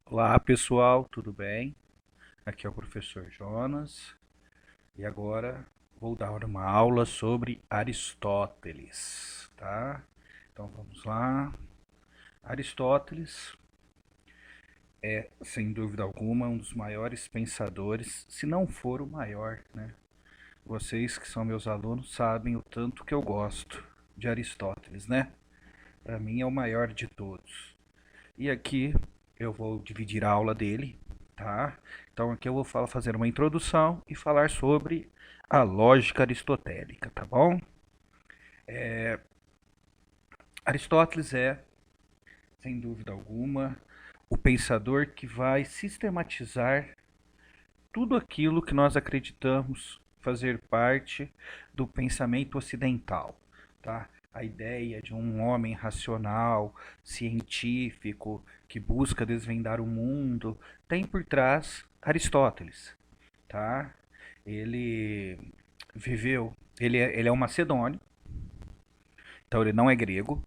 Olá pessoal, tudo bem? Aqui é o professor Jonas e agora vou dar uma aula sobre Aristóteles, tá? Então vamos lá. Aristóteles é, sem dúvida alguma, um dos maiores pensadores, se não for o maior, né? Vocês que são meus alunos sabem o tanto que eu gosto de Aristóteles, né? Para mim é o maior de todos. E aqui eu vou dividir a aula dele, tá? Então aqui eu vou fazer uma introdução e falar sobre a lógica aristotélica, tá bom? Aristóteles é, sem dúvida alguma, o pensador que vai sistematizar tudo aquilo que nós acreditamos fazer parte do pensamento ocidental, tá? A ideia de um homem racional, científico, que busca desvendar o mundo, tem por trás Aristóteles, tá? Ele viveu, ele é um macedônio, então ele não é grego,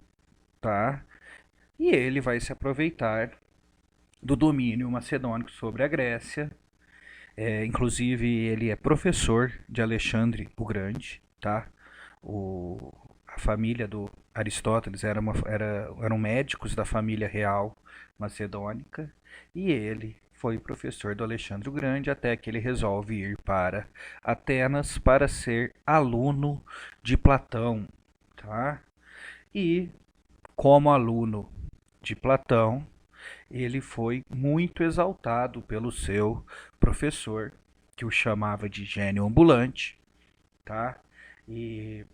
tá? E ele vai se aproveitar do domínio macedônico sobre a Grécia. Inclusive, ele é professor de Alexandre o Grande, tá? A família do Aristóteles eram médicos da família real macedônica e ele foi professor do Alexandre o Grande até que ele resolve ir para Atenas para ser aluno de Platão, tá? E como aluno de Platão, ele foi muito exaltado pelo seu professor, que o chamava de gênio ambulante, tá? E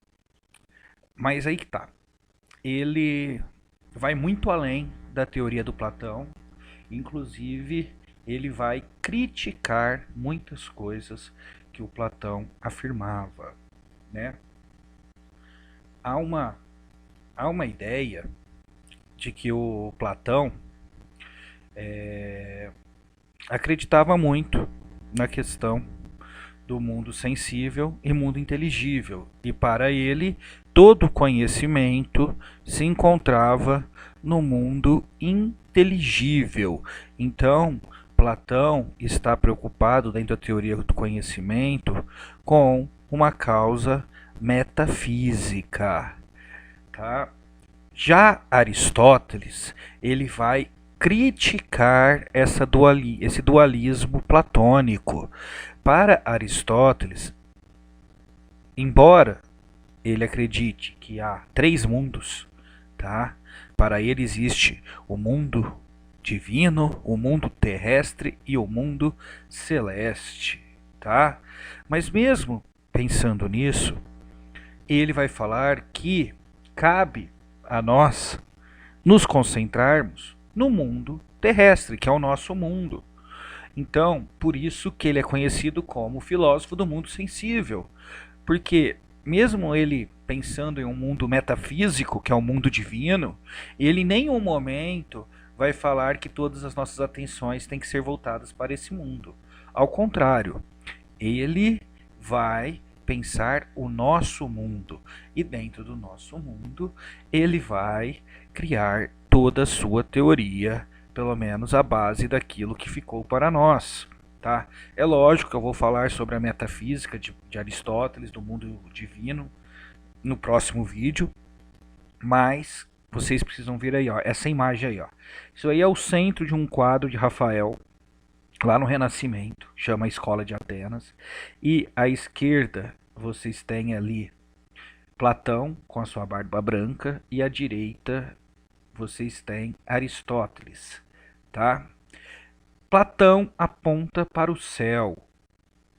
mas aí que tá. Ele vai muito além da teoria do Platão, inclusive ele vai criticar muitas coisas que o Platão afirmava, né? Há uma há uma ideia de que o Platão acreditava muito na questão do mundo sensível e mundo inteligível. E para ele, todo conhecimento se encontrava no mundo inteligível. Então, Platão está preocupado, dentro da teoria do conhecimento, com uma causa metafísica. Tá? Já Aristóteles, ele vai criticar esse dualismo platônico. Para Aristóteles, embora ele acredite que há três mundos, tá? Para ele existe o mundo divino, o mundo terrestre e o mundo celeste, tá? Mas mesmo pensando nisso, ele vai falar que cabe a nós nos concentrarmos no mundo terrestre, que é o nosso mundo. Então, por isso que ele é conhecido como filósofo do mundo sensível, porque mesmo ele pensando em um mundo metafísico, que é o mundo divino, ele em nenhum momento vai falar que todas as nossas atenções têm que ser voltadas para esse mundo. Ao contrário, ele vai pensar o nosso mundo e dentro do nosso mundo ele vai criar toda a sua teoria, pelo menos a base daquilo que ficou para nós, tá? É lógico que eu vou falar sobre a metafísica de Aristóteles, do mundo divino, no próximo vídeo, mas vocês precisam ver aí, ó, essa imagem aí, ó. Isso aí é o centro de um quadro de Rafael lá no Renascimento, chama a Escola de Atenas, e à esquerda vocês têm ali Platão com a sua barba branca e à direita vocês têm Aristóteles, tá? Platão aponta para o céu,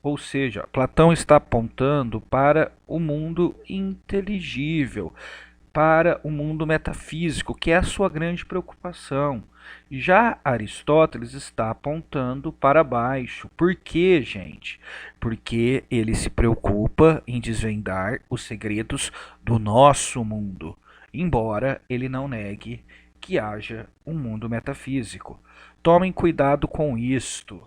ou seja, Platão está apontando para o mundo inteligível, para o mundo metafísico, que é a sua grande preocupação. Já Aristóteles está apontando para baixo. Por quê, gente? Porque ele se preocupa em desvendar os segredos do nosso mundo, embora ele não negue que haja um mundo metafísico. Tomem cuidado com isto.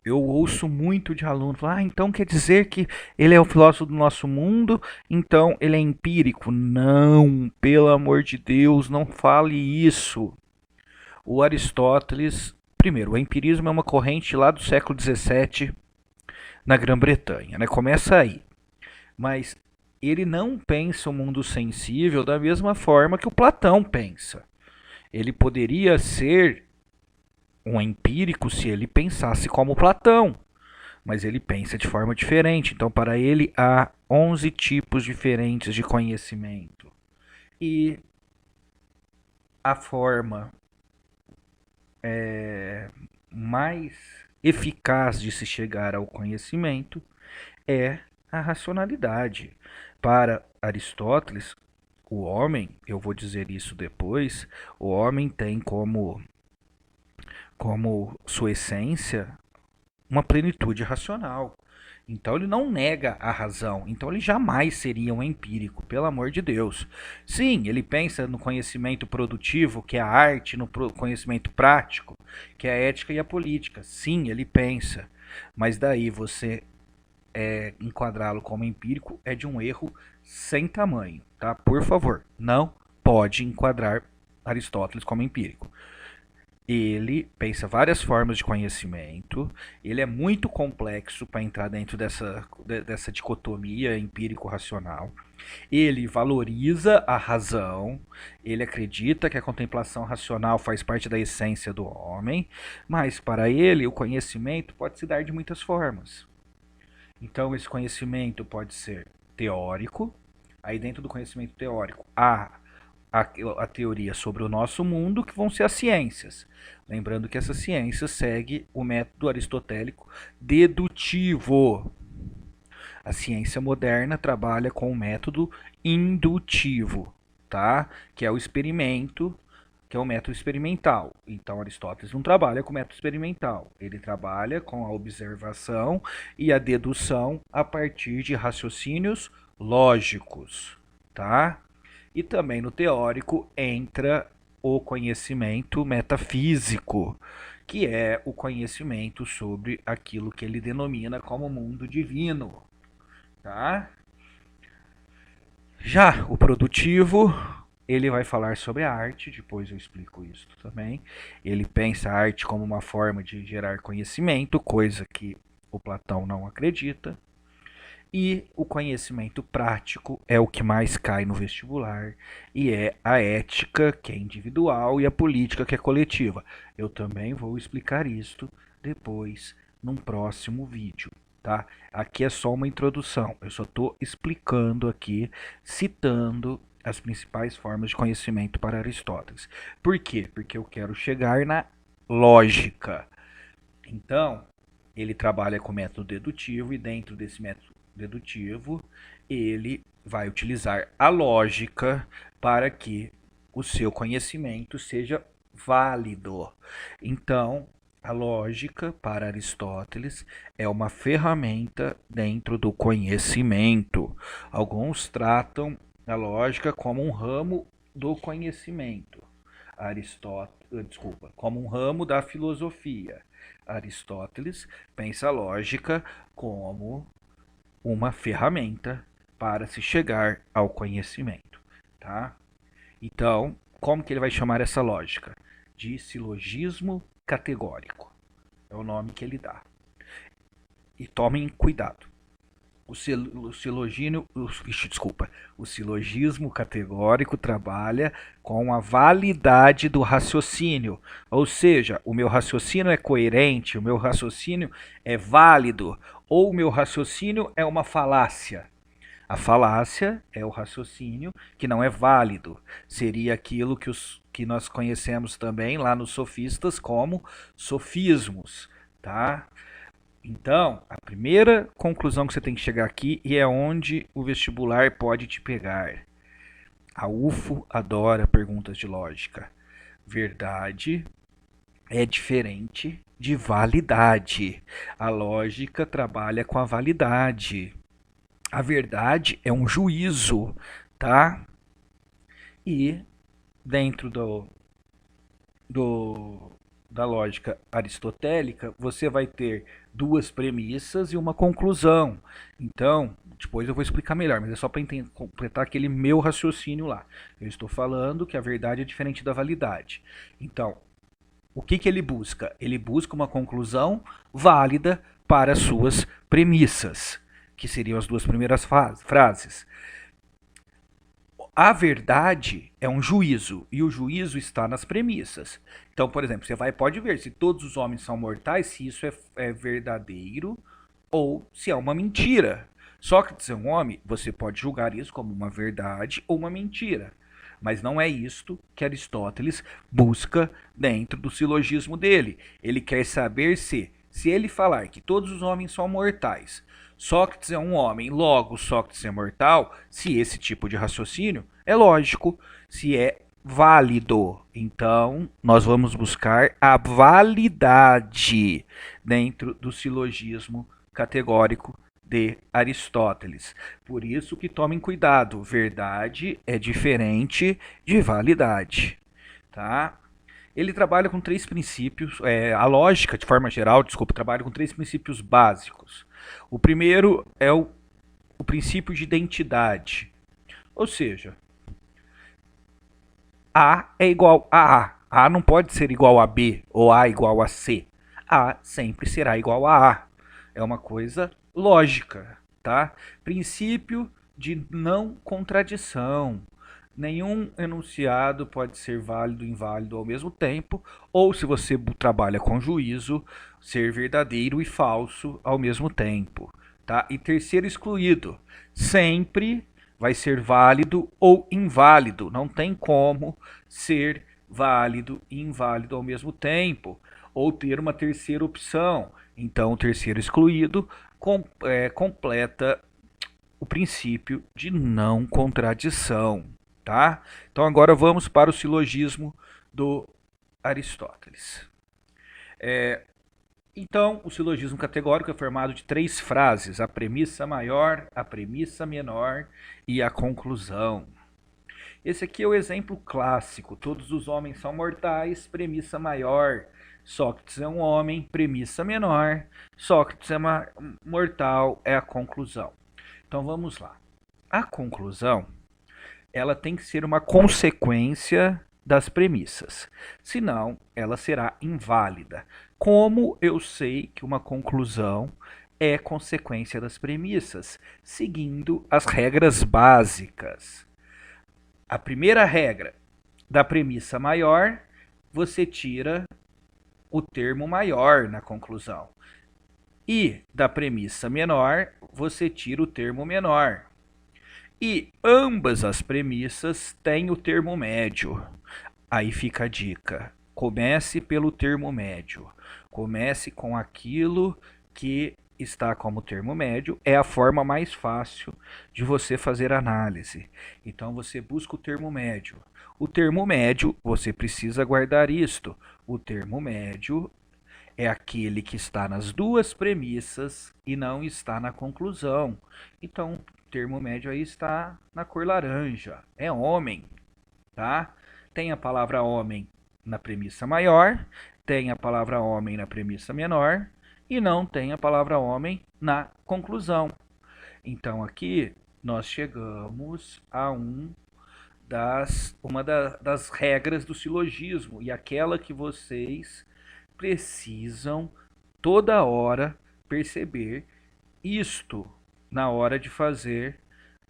Eu ouço muito de alunos falar, então quer dizer que ele é o filósofo do nosso mundo, então ele é empírico. Não, pelo amor de Deus, não fale isso. O Aristóteles Primeiro, o empirismo é uma corrente lá do século XVII na Grã-Bretanha, né? Começa aí. Mas ele não pensa o mundo sensível da mesma forma que o Platão pensa. Ele poderia ser um empírico se ele pensasse como Platão, mas ele pensa de forma diferente. Então, para ele, há 11 tipos diferentes de conhecimento. E a forma mais eficaz de se chegar ao conhecimento é a racionalidade. Para Aristóteles, o homem, eu vou dizer isso depois, o homem tem como sua essência uma plenitude racional. Então ele não nega a razão. Então ele jamais seria um empírico, pelo amor de Deus. Sim, ele pensa no conhecimento produtivo, que é a arte, no conhecimento prático, que é a ética e a política. Sim, ele pensa. Mas daí você enquadrá-lo como empírico é de um erro sem tamanho, tá? Por favor, não pode enquadrar Aristóteles como empírico. Ele pensa várias formas de conhecimento, ele é muito complexo para entrar dentro dessa dicotomia empírico-racional. Ele valoriza a razão, ele acredita que a contemplação racional faz parte da essência do homem, mas para ele o conhecimento pode se dar de muitas formas. Então esse conhecimento pode ser teórico, aí dentro do conhecimento teórico há a teoria sobre o nosso mundo, que vão ser as ciências. Lembrando que essa ciência segue o método aristotélico dedutivo. A ciência moderna trabalha com o método indutivo, tá? Que é o experimento, que é o método experimental. Então Aristóteles não trabalha com o método experimental, ele trabalha com a observação e a dedução a partir de raciocínios lógicos, tá? E também no teórico entra o conhecimento metafísico, que é o conhecimento sobre aquilo que ele denomina como mundo divino, tá? Já o produtivo, ele vai falar sobre a arte, depois eu explico isso também. Ele pensa a arte como uma forma de gerar conhecimento, coisa que o Platão não acredita. E o conhecimento prático é o que mais cai no vestibular e é a ética, que é individual, e a política, que é coletiva. Eu também vou explicar isto depois num próximo vídeo, tá? Aqui é só uma introdução, eu só estou explicando aqui, citando as principais formas de conhecimento para Aristóteles. Por quê? Porque eu quero chegar na lógica. Então, ele trabalha com método dedutivo e dentro desse método dedutivo, ele vai utilizar a lógica para que o seu conhecimento seja válido. Então, a lógica, para Aristóteles, é uma ferramenta dentro do conhecimento. Alguns tratam a lógica como um ramo do conhecimento. Como um ramo da filosofia. Aristóteles pensa a lógica como uma ferramenta para se chegar ao conhecimento, tá? Então, como que ele vai chamar essa lógica? De silogismo categórico. É o nome que ele dá. E tomem cuidado. O silogismo categórico trabalha com a validade do raciocínio. Ou seja, o meu raciocínio é coerente, o meu raciocínio é válido, ou o meu raciocínio é uma falácia. A falácia é o raciocínio que não é válido. Seria aquilo que nós conhecemos também lá nos sofistas como sofismos, tá? Então, a primeira conclusão que você tem que chegar aqui e é onde o vestibular pode te pegar. A UFO adora perguntas de lógica. Verdade é diferente de validade. A lógica trabalha com a validade. A verdade é um juízo, tá? E dentro da lógica aristotélica, você vai ter duas premissas e uma conclusão. Então, depois eu vou explicar melhor, mas é só para completar aquele meu raciocínio lá. Eu estou falando que a verdade é diferente da validade. Então, o que ele busca? Ele busca uma conclusão válida para as suas premissas, que seriam as duas primeiras frases. A verdade é um juízo, e o juízo está nas premissas. Então, por exemplo, você pode ver se todos os homens são mortais, se isso é verdadeiro ou se é uma mentira. Sócrates é um homem, você pode julgar isso como uma verdade ou uma mentira. Mas não é isto que Aristóteles busca dentro do silogismo dele. Ele quer saber se ele falar que todos os homens são mortais, Sócrates é um homem, logo Sócrates é mortal, se esse tipo de raciocínio é lógico, se é válido. Então, nós vamos buscar a validade dentro do silogismo categórico de Aristóteles. Por isso que tomem cuidado, verdade é diferente de validade, tá? Ele trabalha com três princípios, a lógica, de forma geral, trabalha com três princípios básicos. O primeiro é o princípio de identidade, ou seja, A é igual a A. A não pode ser igual a B ou A igual a C. A sempre será igual a A. É uma coisa lógica, tá? Princípio de não contradição. Nenhum enunciado pode ser válido e inválido ao mesmo tempo, ou se você trabalha com juízo, ser verdadeiro e falso ao mesmo tempo, tá? E terceiro excluído, sempre vai ser válido ou inválido, não tem como ser válido e inválido ao mesmo tempo, ou ter uma terceira opção. Então, o terceiro excluído completa o princípio de não contradição, tá? Então agora vamos para o silogismo do Aristóteles. Então, o silogismo categórico é formado de três frases: a premissa maior, a premissa menor e a conclusão. Esse aqui é o exemplo clássico: todos os homens são mortais, premissa maior. Sócrates é um homem, premissa menor. Sócrates é mortal, é a conclusão. Então vamos lá. A conclusão, ela tem que ser uma consequência das premissas, senão ela será inválida. Como eu sei que uma conclusão é consequência das premissas? Seguindo as regras básicas. A primeira regra da premissa maior, você tira o termo maior na conclusão. E da premissa menor, você tira o termo menor. E ambas as premissas têm o termo médio. Aí fica a dica: comece pelo termo médio. Comece com aquilo que está como termo médio. É a forma mais fácil de você fazer análise. Então você busca o termo médio. O termo médio, você precisa guardar isto. O termo médio é aquele que está nas duas premissas e não está na conclusão. Então, o termo médio aí está na cor laranja. É homem, tá? Tem a palavra homem na premissa maior, tem a palavra homem na premissa menor e não tem a palavra homem na conclusão. Então, aqui nós chegamos a uma das regras do silogismo e aquela que vocês precisam toda hora perceber isto na hora de fazer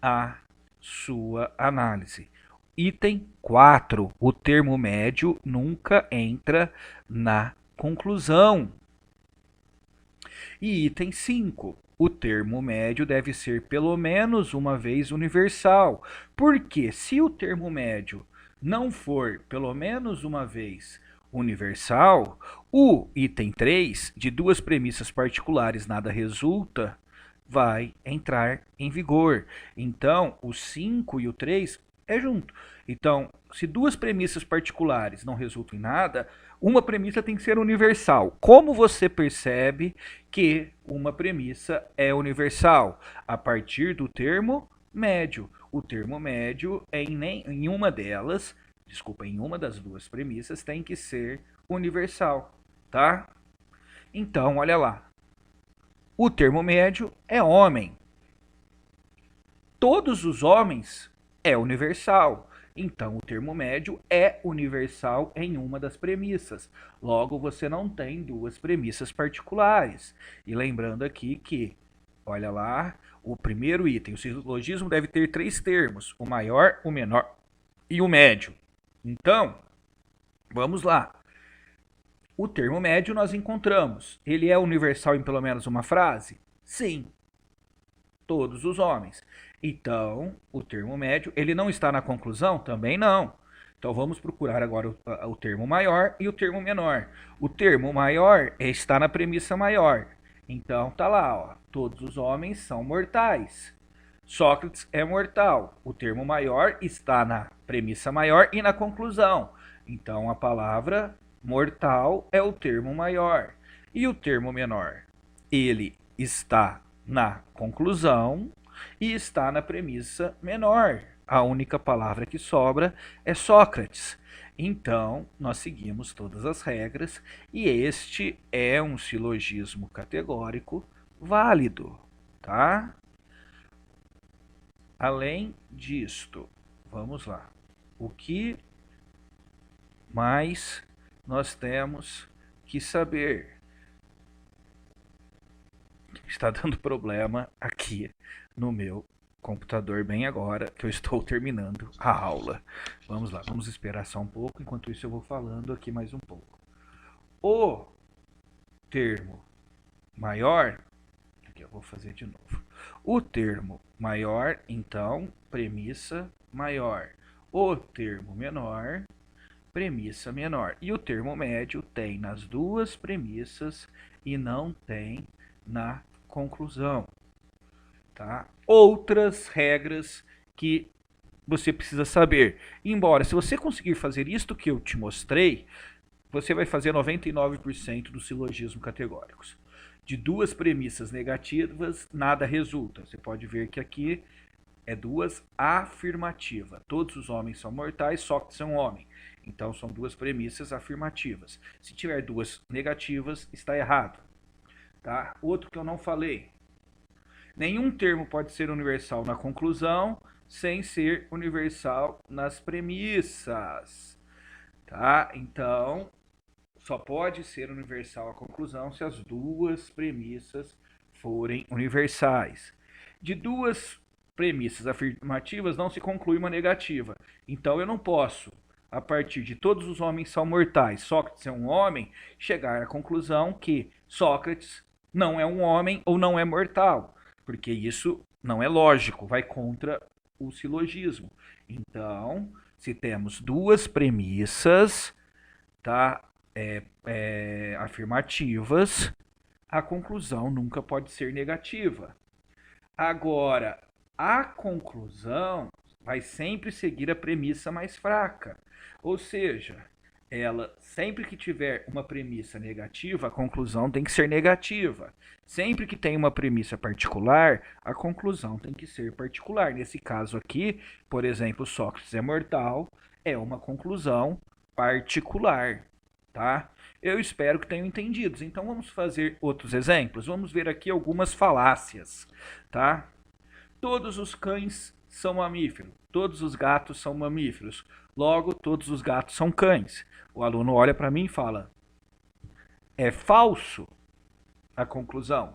a sua análise. Item 4. O termo médio nunca entra na conclusão. E item 5. O termo médio deve ser pelo menos uma vez universal. Porque se o termo médio não for pelo menos uma vez universal, o item 3, de duas premissas particulares nada resulta, vai entrar em vigor. Então, o 5 e o 3 é junto. Então, se duas premissas particulares não resultam em nada, uma premissa tem que ser universal. Como você percebe que uma premissa é universal? A partir do termo médio. O termo médio é em uma delas, em uma das duas premissas tem que ser universal, tá? Então, olha lá. O termo médio é homem. Todos os homens é universal. Então, o termo médio é universal em uma das premissas. Logo, você não tem duas premissas particulares. E lembrando aqui que, olha lá, o primeiro item, o silogismo deve ter três termos: o maior, o menor e o médio. Então, vamos lá. O termo médio nós encontramos. Ele é universal em pelo menos uma frase? Sim. Todos os homens. Então, o termo médio, ele não está na conclusão? Também não. Então, vamos procurar agora o termo maior e o termo menor. O termo maior está na premissa maior. Então, tá lá, ó. Todos os homens são mortais. Sócrates é mortal. O termo maior está na premissa maior e na conclusão. Então, a palavra mortal é o termo maior. E o termo menor? Ele está na conclusão e está na premissa menor. A única palavra que sobra é Sócrates. Então, nós seguimos todas as regras e este é um silogismo categórico válido, tá? Além disto, vamos lá. O que mais nós temos que saber? Está dando problema aqui no meu computador bem agora que eu estou terminando a aula. Vamos lá, vamos esperar só um pouco, enquanto isso eu vou falando aqui mais um pouco. O termo maior, aqui eu vou fazer de novo. O termo maior, então, premissa maior. O termo menor, premissa menor. E o termo médio tem nas duas premissas e não tem na conclusão, tá? Outras regras que você precisa saber. Embora, se você conseguir fazer isto que eu te mostrei, você vai fazer 99% dos silogismos categóricos. De duas premissas negativas, nada resulta. Você pode ver que aqui é duas afirmativas. Todos os homens são mortais, Sócrates é um homem. Então, são duas premissas afirmativas. Se tiver duas negativas, está errado. Tá? Outro que eu não falei. Nenhum termo pode ser universal na conclusão sem ser universal nas premissas. Tá? Então, só pode ser universal a conclusão se as duas premissas forem universais. De duas premissas afirmativas não se conclui uma negativa. Então, eu não posso, a partir de todos os homens são mortais, Sócrates é um homem, chegar à conclusão que Sócrates não é um homem ou não é mortal, porque isso não é lógico, vai contra o silogismo. Então, se temos duas premissas, tá, afirmativas, a conclusão nunca pode ser negativa. Agora, a conclusão vai sempre seguir a premissa mais fraca, ou seja, ela sempre que tiver uma premissa negativa, a conclusão tem que ser negativa. Sempre que tem uma premissa particular, a conclusão tem que ser particular. Nesse caso aqui, por exemplo, Sócrates é mortal, é uma conclusão particular, tá? Eu espero que tenham entendido. Então vamos fazer outros exemplos. Vamos ver aqui algumas falácias, tá? Todos os cães são mamíferos, todos os gatos são mamíferos, logo todos os gatos são cães. O aluno olha para mim e fala: é falso a conclusão.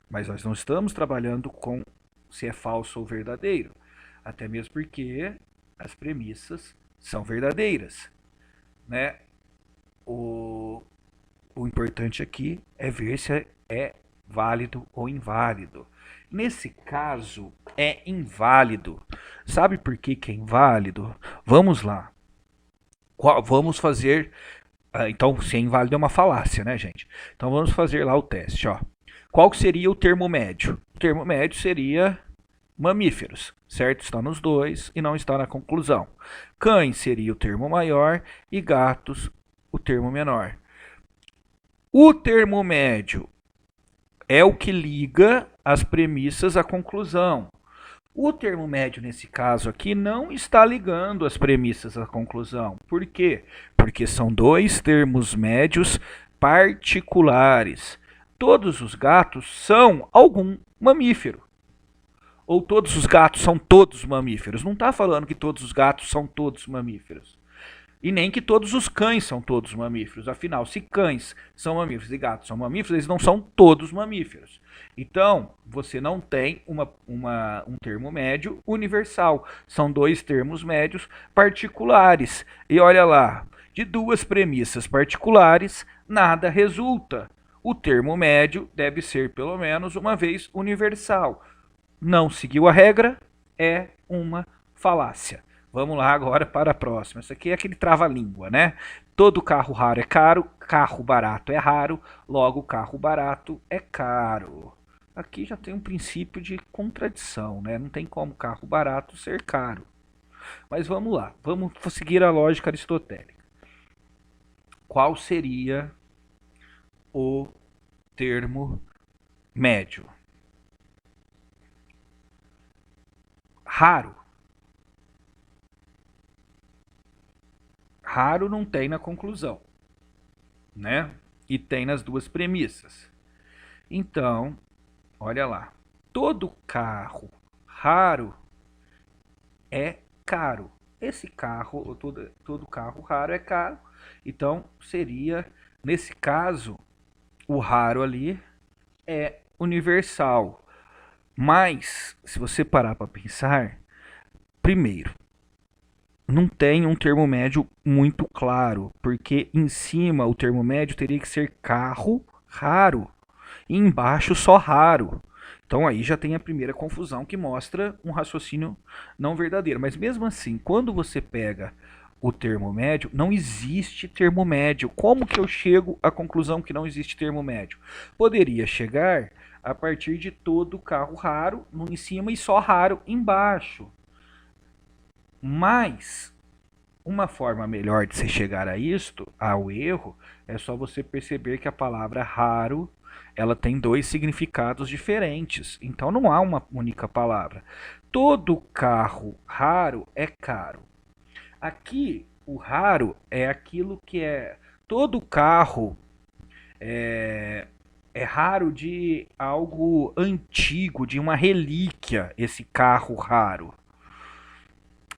Mas nós não estamos trabalhando com se é falso ou verdadeiro, até mesmo porque as premissas são verdadeiras, né? O importante aqui é ver se é válido ou inválido. Nesse caso, é inválido. Sabe por que é inválido? Vamos lá. Vamos fazer... Então, se é inválido é uma falácia, né, gente? Então, vamos fazer lá o teste, ó. Qual seria o termo médio? O termo médio seria mamíferos, certo? Está nos dois e não está na conclusão. Cães seria o termo maior e gatos o termo menor. O termo médio é o que liga as premissas à conclusão. O termo médio, nesse caso aqui, não está ligando as premissas à conclusão. Por quê? Porque são dois termos médios particulares. Todos os gatos são algum mamífero. Ou todos os gatos são todos mamíferos. Não está falando que todos os gatos são todos mamíferos. E nem que todos os cães são todos mamíferos. Afinal, se cães são mamíferos e gatos são mamíferos, eles não são todos mamíferos. Então, você não tem um termo médio universal. São dois termos médios particulares. E olha lá, de duas premissas particulares, nada resulta. O termo médio deve ser pelo menos uma vez universal. Não seguiu a regra, é uma falácia. Vamos lá agora para a próxima. Isso aqui é aquele trava-língua, né? Todo carro raro é caro, carro barato é raro, logo carro barato é caro. Aqui já tem um princípio de contradição, né? Não tem como carro barato ser caro. Mas vamos lá, vamos seguir a lógica aristotélica. Qual seria o termo médio? Raro. Raro não tem na conclusão, né? E tem nas duas premissas. Então, olha lá. Todo carro raro é caro. Esse carro, todo carro raro é caro. Então, seria, nesse caso, o raro ali é universal. Mas, se você parar para pensar, primeiro, não tem um termo médio muito claro, porque em cima o termo médio teria que ser carro raro e embaixo só raro. Então aí já tem a primeira confusão que mostra um raciocínio não verdadeiro. Mas mesmo assim, quando você pega o termo médio, não existe termo médio. Como que eu chego à conclusão que não existe termo médio? Poderia chegar a partir de todo carro raro em cima e só raro embaixo. Mas uma forma melhor de se chegar a isto, ao erro, é só você perceber que a palavra raro, ela tem dois significados diferentes. Então não há uma única palavra. Todo carro raro é caro. Aqui, o raro é aquilo que é... Todo carro é raro de algo antigo, de uma relíquia, esse carro raro.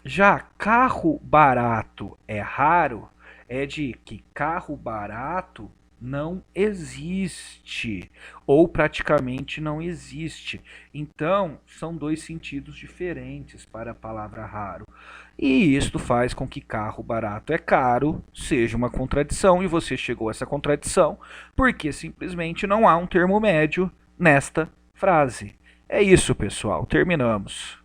Já carro barato é raro, é de que carro barato não existe, ou praticamente não existe. Então, são dois sentidos diferentes para a palavra raro. E isto faz com que carro barato é caro seja uma contradição, e você chegou a essa contradição porque simplesmente não há um termo médio nesta frase. É isso, pessoal. Terminamos.